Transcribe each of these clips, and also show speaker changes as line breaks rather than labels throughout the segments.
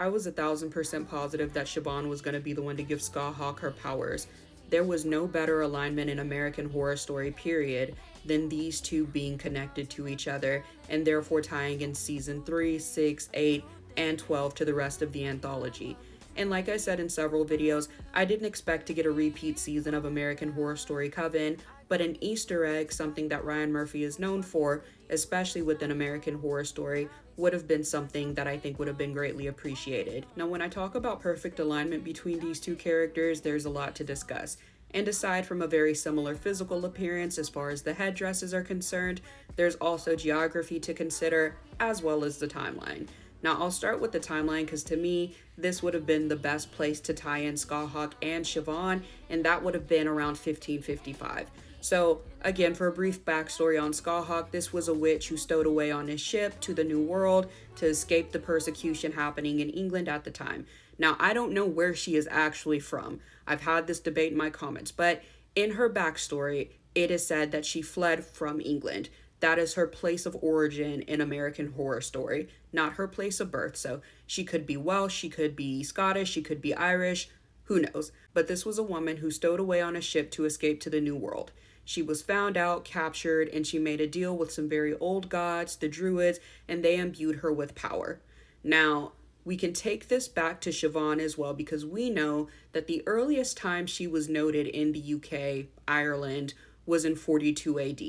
I was 1000% positive that Siobhan was going to be the one to give Scáthach her powers. There was no better alignment in American Horror Story, period, than these two being connected to each other and therefore tying in season 3, 6, 8, and 12 to the rest of the anthology. And like I said in several videos, I didn't expect to get a repeat season of American Horror Story Coven, but an Easter egg, something that Ryan Murphy is known for, especially with an American Horror Story, would have been something that I think would have been greatly appreciated. Now, when I talk about perfect alignment between these two characters, there's a lot to discuss. And aside from a very similar physical appearance as far as the headdresses are concerned, there's also geography to consider, as well as the timeline. Now, I'll start with the timeline because to me, this would have been the best place to tie in Scáthach and Siobhan, and that would have been around 1555. So, again, for a brief backstory on Scáthach, this was a witch who stowed away on his ship to the New World to escape the persecution happening in England at the time. Now, I don't know where she is actually from. I've had this debate in my comments, but in her backstory, it is said that she fled from England. That is her place of origin in American Horror Story, not her place of birth. So she could be Welsh, she could be Scottish, she could be Irish, who knows. But this was a woman who stowed away on a ship to escape to the New World. She was found out, captured, and she made a deal with some very old gods, the Druids, and they imbued her with power. Now, we can take this back to Siobhan as well because we know that the earliest time she was noted in the UK, Ireland, was in 42 AD.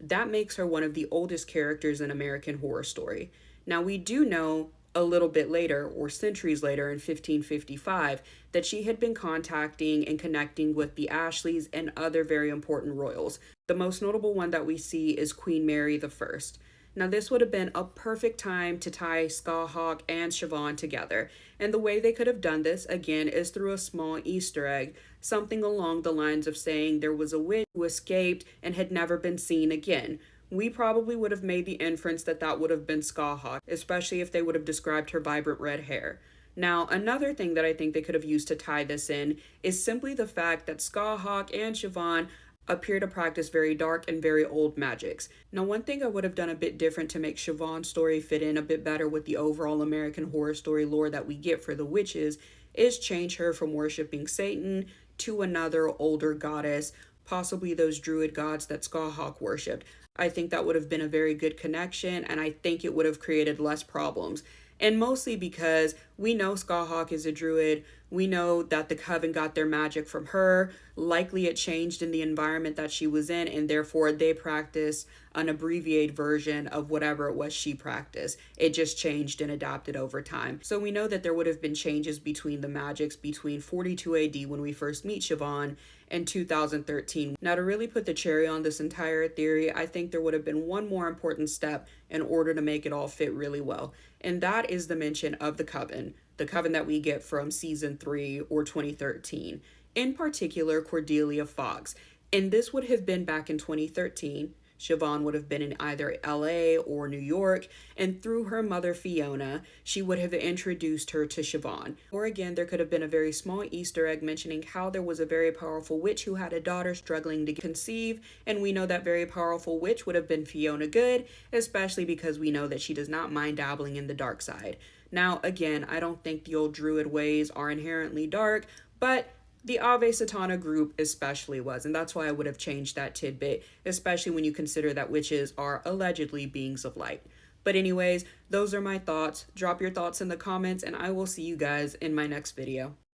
That makes her one of the oldest characters in American Horror Story. Now, we do know a little bit later, or centuries later in 1555, that she had been contacting and connecting with the Ashleys and other very important royals. The most notable one that we see is Queen Mary the First. Now, this would have been a perfect time to tie Scáthach and Siobhan together. And the way they could have done this, again, is through a small Easter egg, something along the lines of saying there was a witch who escaped and had never been seen again. We probably would have made the inference that that would have been Scáthach, especially if they would have described her vibrant red hair. Now, another thing that I think they could have used to tie this in is simply the fact that Scáthach and Siobhan appear to practice very dark and very old magics. Now, one thing I would have done a bit different to make Siobhan's story fit in a bit better with the overall American Horror Story lore that we get for the witches is change her from worshiping Satan to another older goddess, possibly those druid gods that Scáthach worshipped. I think that would have been a very good connection, and I think it would have created less problems. And mostly because we know Scáthach is a druid, we know that the coven got their magic from her, likely it changed in the environment that she was in, and therefore they practiced an abbreviated version of whatever it was she practiced. It just changed and adapted over time. So we know that there would have been changes between the magics between 42 AD when we first meet Siobhan and 2013. Now, to really put the cherry on this entire theory, I think there would have been one more important step in order to make it all fit really well, and that is the mention of the coven that we get from season 3 or 2013, in particular Cordelia Fox. And this would have been back in 2013. Siobhan would have been in either LA or New York, and through her mother Fiona, she would have introduced her to Siobhan. Or again, there could have been a very small Easter egg mentioning how there was a very powerful witch who had a daughter struggling to conceive, and we know that very powerful witch would have been Fiona Good, especially because we know that she does not mind dabbling in the dark side. Now, again, I don't think the old druid ways are inherently dark, but the Ave Satana group especially was, and that's why I would have changed that tidbit, especially when you consider that witches are allegedly beings of light. But anyways, those are my thoughts. Drop your thoughts in the comments, and I will see you guys in my next video.